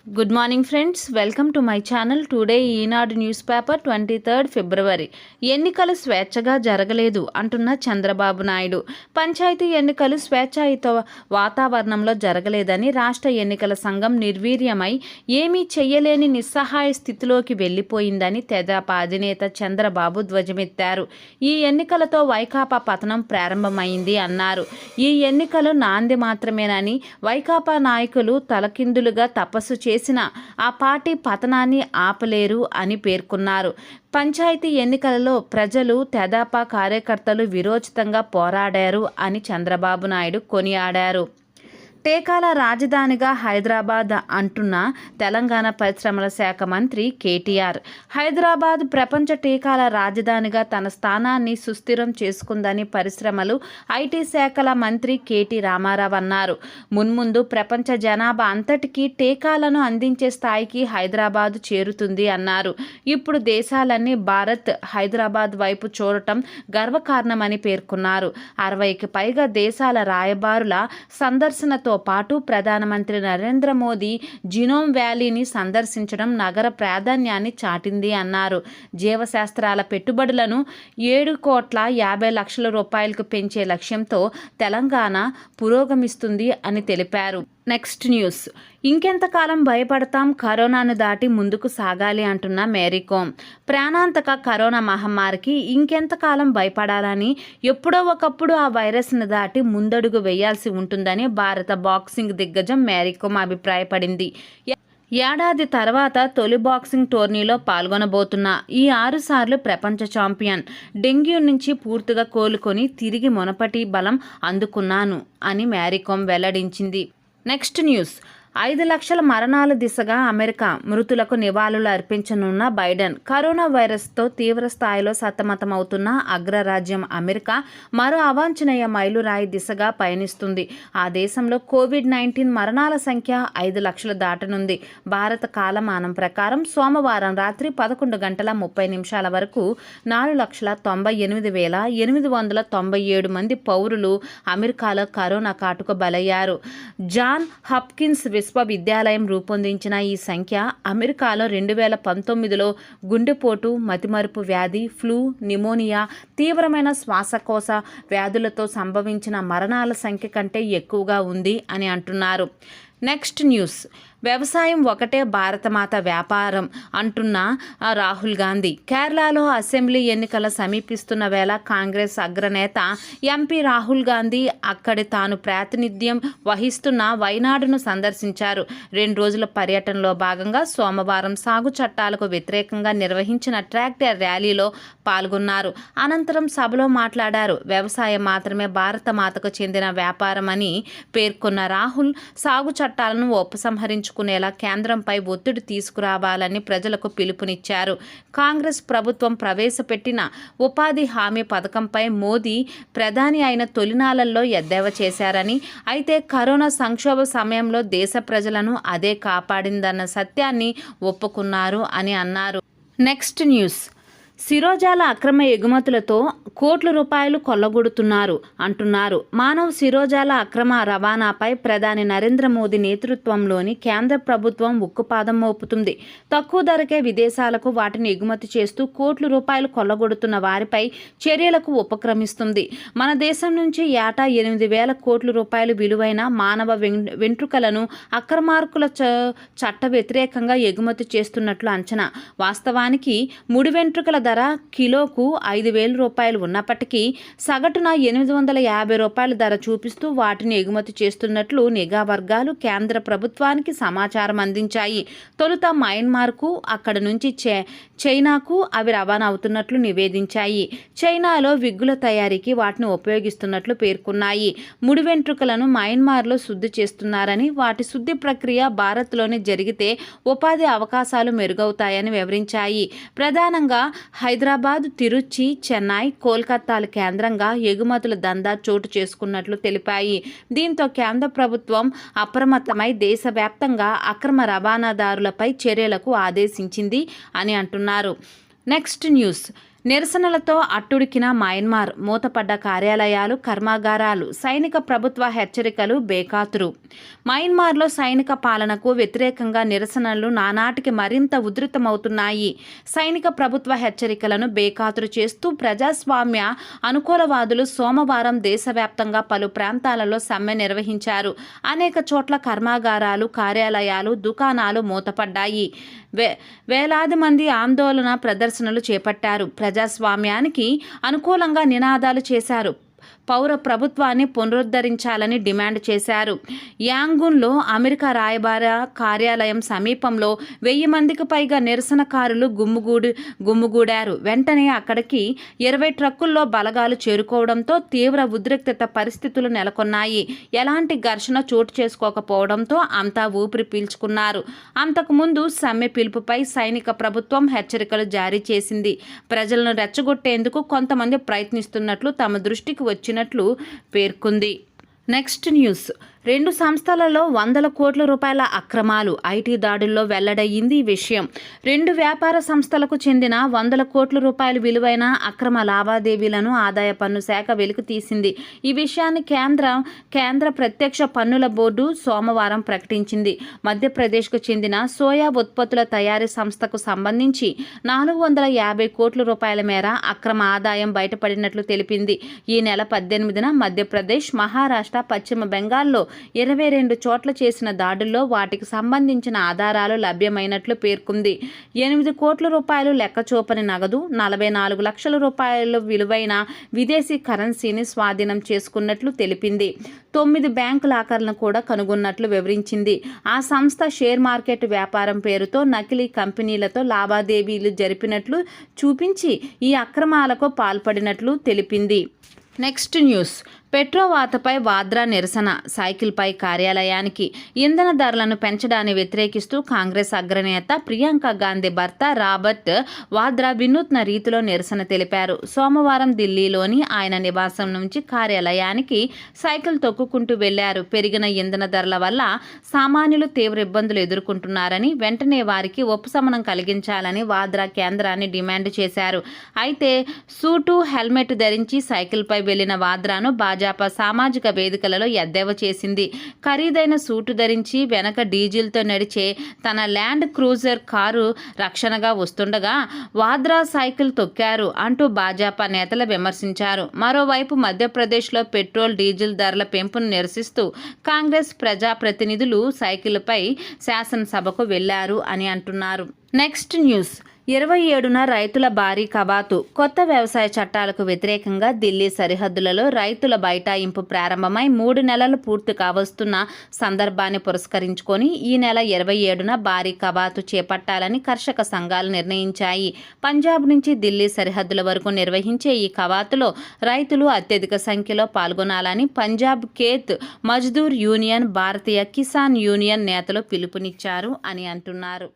Good morning friends, welcome to my channel. Today Eenadu news paper 23 ఫిబ్రవరి. ఎన్నికలు స్వేచ్ఛగా జరగలేదు అంటున్న చంద్రబాబు నాయుడు. పంచాయతీ ఎన్నికలు స్వేచ్ఛాయుత వాతావరణంలో జరగలేదని రాష్ట్ర ఎన్నికల సంఘం నిర్వీర్యమై ఏమీ చెయ్యలేని నిస్సహాయ స్థితిలోకి వెళ్లిపోయిందని తెదేపా అధినేత చంద్రబాబు ధ్వజమెత్తారు. ఈ ఎన్నికలతో వైకాపా పతనం ప్రారంభమైంది అన్నారు. ఈ ఎన్నికలు నాంది మాత్రమేనని, వైకాపా నాయకులు తలకిందులుగా తపస్సు చేసిన ఆ పార్టీ పతనాన్ని ఆపలేరు అని పేర్కొన్నారు. పంచాయతీ ఎన్నికలలో ప్రజలు, తెదేపా కార్యకర్తలు వీరోచితంగా పోరాడారు అని చంద్రబాబు నాయుడు కొనియాడారు. టీకాల రాజధానిగా హైదరాబాద్ అంటున్న తెలంగాణ పరిశ్రమల శాఖ మంత్రి కేటీఆర్. హైదరాబాద్ ప్రపంచ టీకాల రాజధానిగా తన స్థానాన్ని సుస్థిరం చేసుకుందని పరిశ్రమలు, ఐటీ శాఖల మంత్రి కేటీ రామారావు అన్నారు. మున్ముందు ప్రపంచ జనాభా అంతటికీ టీకాలను అందించే స్థాయికి హైదరాబాద్ చేరుతుంది అన్నారు. ఇప్పుడు దేశాలన్నీ భారత్, హైదరాబాద్ వైపు చూడటం గర్వకారణమని పేర్కొన్నారు. 60కి పైగా దేశాల రాయబారుల సందర్శనతో పాటు ప్రధానమంత్రి నరేంద్ర మోదీ జినోమ్ వ్యాలీని సందర్శించడం నగర ప్రాధాన్యాన్ని చాటింది అన్నారు. జీవశాస్త్రాల పెట్టుబడులను 7,50,00,000 రూపాయలకు పెంచే లక్ష్యంతో తెలంగాణ పురోగమిస్తుంది అని తెలిపారు. Next news. ఇంకెంతకాలం భయపడతాం, కరోనాను దాటి ముందుకు సాగాలి అంటున్న మేరీకోమ్. ప్రాణాంతక కరోనా మహమ్మారికి ఇంకెంతకాలం భయపడాలని, ఎప్పుడో ఒకప్పుడు ఆ వైరస్ను దాటి ముందడుగు వేయాల్సి ఉంటుందని భారత బాక్సింగ్ దిగ్గజం మేరీకోమ్ అభిప్రాయపడింది. ఏడాది తర్వాత తొలి బాక్సింగ్ టోర్నీలో పాల్గొనబోతున్న ఈ 6 సార్లు ప్రపంచ ఛాంపియన్ డెంగ్యూ నుంచి పూర్తిగా కోలుకొని తిరిగి మునపటి బలం అందుకున్నాను అని మేరీకోమ్ వెల్లడించింది. Next news. 5 లక్షల మరణాల దిశగా అమెరికా మృతులకు నివాళులు అర్పించనున్న బైడెన్. కరోనా వైరస్తో తీవ్ర స్థాయిలో సతమతమవుతున్న అగ్రరాజ్యం అమెరికా మరో అవాంఛనీయ మైలురాయి దిశగా పయనిస్తుంది. ఆ దేశంలో కోవిడ్-19 మరణాల సంఖ్య 5 లక్షలు దాటనుంది. భారత కాలమానం ప్రకారం సోమవారం రాత్రి 11:30 వరకు 4,98,897 మంది పౌరులు అమెరికాలో కరోనా కాటుకు బలయ్యారు. జాన్ హాప్కిన్స్ విశ్వవిద్యాలయం రూపొందించిన ఈ సంఖ్య అమెరికాలో 2019లో గుండెపోటు, మతిమరుపు వ్యాధి, ఫ్లూ, నిమోనియా, తీవ్రమైన శ్వాసకోశ వ్యాధులతో సంభవించిన మరణాల సంఖ్య కంటే ఎక్కువగా ఉంది అని అంటున్నారు. Next news. వ్యవసాయం ఒకటే భారతమాత వ్యాపారం అంటున్న రాహుల్ గాంధీ. కేరళలో అసెంబ్లీ ఎన్నికల సమీపిస్తున్న వేళ కాంగ్రెస్ అగ్రనేత ఎంపీ రాహుల్ గాంధీ అక్కడి తాను ప్రాతినిధ్యం వహిస్తున్న వైనాడును సందర్శించారు. 2 రోజుల పర్యటనలో భాగంగా సోమవారం సాగు చట్టాలకు వ్యతిరేకంగా నిర్వహించిన ట్రాక్టర్ ర్యాలీలో పాల్గొన్నారు. అనంతరం సభలో మాట్లాడారు. వ్యవసాయం మాత్రమే భారత మాతకు చెందిన వ్యాపారం అని పేర్కొన్న రాహుల్ సాగు చట్టాలను ఉపసంహరించుకునేలా కేంద్రంపై ఒత్తిడి తీసుకురావాలని ప్రజలకు పిలుపునిచ్చారు. కాంగ్రెస్ ప్రభుత్వం ప్రవేశపెట్టిన ఉపాధి హామీ పథకంపై మోదీ ప్రధాని అయిన తొలినాళ్లలో ఎద్దేవా చేశారని, అయితే కరోనా సంక్షోభ సమయంలో దేశ ప్రజలను అదే కాపాడిందన్న సత్యాన్ని ఒప్పుకున్నారు అని అన్నారు. Next news. శిరోజాల అక్రమ ఎగుమతులతో కోట్ల రూపాయలు కొల్లగొడుతున్నారు అంటున్నారు. మానవ శిరోజాల అక్రమ రవాణాపై ప్రధాని నరేంద్ర మోదీ నేతృత్వంలోని కేంద్ర ప్రభుత్వం ఉక్కుపాదం మోపుతుంది. తక్కువ ధరకే విదేశాలకు వాటిని ఎగుమతి చేస్తూ కోట్ల రూపాయలు కొల్లగొడుతున్న వారిపై చర్యలకు ఉపక్రమిస్తుంది. మన దేశం నుంచి ఏటా 8,000 కోట్ల రూపాయలు విలువైన మానవ వెంట్రుకలను అక్రమార్కుల చట్ట వ్యతిరేకంగా ఎగుమతి చేస్తున్నట్లు అంచనా. వాస్తవానికి ముడి వెంట్రుకల ధర కిలోకు 5,000 రూపాయలు ఉన్నప్పటికీ సగటున 850 రూపాయల ధర చూపిస్తూ వాటిని ఎగుమతి చేస్తున్నట్లు నిఘా వర్గాలు కేంద్ర ప్రభుత్వానికి సమాచారం అందించాయి. తొలుత మయన్మార్కు, అక్కడ నుంచి చైనాకు అవి రవాణా అవుతున్నట్లు నివేదించాయి. చైనాలో విగ్గుల తయారీకి వాటిని ఉపయోగిస్తున్నట్లు పేర్కొన్నాయి. ముడి వెంట్రుకలను మయన్మార్లో శుద్ధి చేస్తున్నారని, వాటి శుద్ధి ప్రక్రియ భారత్లోనే జరిగితే ఉపాధి అవకాశాలు మెరుగవుతాయని వివరించాయి. ప్రధానంగా హైదరాబాద్, తిరుచి, చెన్నై, కోల్కతాల కేంద్రంగా ఎగుమతుల దందా చోటు చేసుకున్నట్లు తెలిపాయి. దీంతో కేంద్ర ప్రభుత్వం అప్రమత్తమై దేశవ్యాప్తంగా అక్రమ రవాణాదారులపై చర్యలకు ఆదేశించింది అని అంటున్నారు. Next news. నిరసనలతో అట్టుడికిన మయన్మార్, మూతపడ్డ కార్యాలయాలు, కర్మాగారాలు, సైనిక ప్రభుత్వ హెచ్చరికలు బేఖాతురు. మయన్మార్లో సైనిక పాలనకు వ్యతిరేకంగా నిరసనలు నానాటికి మరింత ఉధృతమవుతున్నాయి. సైనిక ప్రభుత్వ హెచ్చరికలను బేఖాతురు చేస్తూ ప్రజాస్వామ్య అనుకూలవాదులు సోమవారం దేశవ్యాప్తంగా పలు ప్రాంతాలలో సమ్మె నిర్వహించారు. అనేక చోట్ల కర్మాగారాలు, కార్యాలయాలు, దుకాణాలు మూతపడ్డాయి. వేలాది మంది ఆందోళన ప్రదర్శనలు చేపట్టారు. ప్రజాస్వామ్యానికి అనుకూలంగా నినాదాలు చేశారు. పౌర ప్రభుత్వాన్ని పునరుద్ధరించాలని డిమాండ్ చేశారు. యాంగూన్లో అమెరికా రాయబార కార్యాలయం సమీపంలో 1000 మందికి పైగా నిరసనకారులు గుమ్ముగూడారు. వెంటనే అక్కడికి 20 ట్రక్కుల్లో బలగాలు చేరుకోవడంతో తీవ్ర ఉద్రిక్తత పరిస్థితులు నెలకొన్నాయి. ఎలాంటి ఘర్షణ చోటు చేసుకోకపోవడంతో అంతా ఊపిరి పీల్చుకున్నారు. అంతకుముందు సమ్మె పిలుపుపై సైనిక ప్రభుత్వం హెచ్చరికలు జారీ చేసింది. ప్రజలను రెచ్చగొట్టేందుకు కొంతమంది ప్రయత్నిస్తున్నట్లు తమ దృష్టికి వచ్చినట్లు పేర్కొంది. Next news. 2 సంస్థలలో 100 కోట్ల రూపాయల అక్రమాలు. ఐటీ దాడుల్లో వెల్లడయ్యింది ఈ విషయం. 2 వ్యాపార సంస్థలకు చెందిన 100 కోట్ల రూపాయల విలువైన అక్రమ లావాదేవీలను ఆదాయ పన్ను శాఖ వెలికి తీసింది. ఈ విషయాన్ని కేంద్ర ప్రత్యక్ష పన్నుల బోర్డు సోమవారం ప్రకటించింది. మధ్యప్రదేశ్కు చెందిన సోయా ఉత్పత్తుల తయారీ సంస్థకు సంబంధించి 450 కోట్ల రూపాయల మేర అక్రమ ఆదాయం బయటపడినట్లు తెలిపింది. ఈ నెల 18న మధ్యప్రదేశ్, మహారాష్ట్ర, పశ్చిమ బెంగాల్లో 22 చోట్ల చేసిన దాడుల్లో వాటికి సంబంధించిన ఆధారాలు లభ్యమైనట్లు పేర్కొంది. 8 కోట్ల రూపాయలు లెక్కచూపని నగదు, 44 లక్షల రూపాయల విలువైన విదేశీ కరెన్సీని స్వాధీనం చేసుకున్నట్లు తెలిపింది. 9 బ్యాంకు లాకర్లను కూడా కనుగొన్నట్లు వివరించింది. ఆ సంస్థ షేర్ మార్కెట్ వ్యాపారం పేరుతో నకిలీ కంపెనీలతో లావాదేవీలు జరిపినట్లు చూపించి ఈ అక్రమాలకు పాల్పడినట్లు తెలిపింది. Next news. పెట్రోవాతపై వాద్రా నిరసన. సైకిల్పై కార్యాలయానికి. ఇంధన ధరలను పెంచడాన్ని వ్యతిరేకిస్తూ కాంగ్రెస్ అగ్రనేత ప్రియాంక గాంధీ భర్త రాబర్ట్ వాద్రా వినూత్న రీతిలో నిరసన తెలిపారు. సోమవారం ఢిల్లీలోని ఆయన నివాసం నుంచి కార్యాలయానికి సైకిల్ తొక్కుకుంటూ వెళ్లారు. పెరిగిన ఇంధన ధరల వల్ల సామాన్యులు తీవ్ర ఇబ్బందులు ఎదుర్కొంటున్నారని, వెంటనే వారికి ఉపశమనం కలిగించాలని వాద్రా కేంద్రాన్ని డిమాండ్ చేశారు. అయితే సూటు, హెల్మెట్ ధరించి సైకిల్పై వెళ్లిన వాద్రాను భాజపా సామాజిక వేదికలలో ఎద్దేవా చేసింది. ఖరీదైన సూటు ధరించి వెనక డీజిల్తో నడిచే తన ల్యాండ్ క్రూజర్ కారు రక్షణగా వస్తుండగా వాద్రా సైకిల్ తొక్కారు అంటూ భాజపా నేతలు విమర్శించారు. మరోవైపు మధ్యప్రదేశ్లో పెట్రోల్, డీజిల్ ధరల పెంపును నిరసిస్తూ కాంగ్రెస్ ప్రజాప్రతినిధులు సైకిల్పై శాసనసభకు వెళ్లారు అని అంటున్నారు. Next news. 27న రైతుల భారీ కవాతు. కొత్త వ్యవసాయ చట్టాలకు వ్యతిరేకంగా ఢిల్లీ సరిహద్దులలో రైతుల బైఠాయింపు ప్రారంభమై 3 నెలలు పూర్తి కావస్తున్న సందర్భాన్ని పురస్కరించుకొని ఈ నెల 27న భారీ కవాతు చేపట్టాలని కర్షక సంఘాలు నిర్ణయించాయి. పంజాబ్ నుంచి ఢిల్లీ సరిహద్దుల వరకు నిర్వహించే ఈ కవాతులో రైతులు అత్యధిక సంఖ్యలో పాల్గొనాలని పంజాబ్ ఖేత్ మజ్దూర్ యూనియన్, భారతీయ కిసాన్ యూనియన్ నేతలు పిలుపునిచ్చారు అని అంటున్నారు.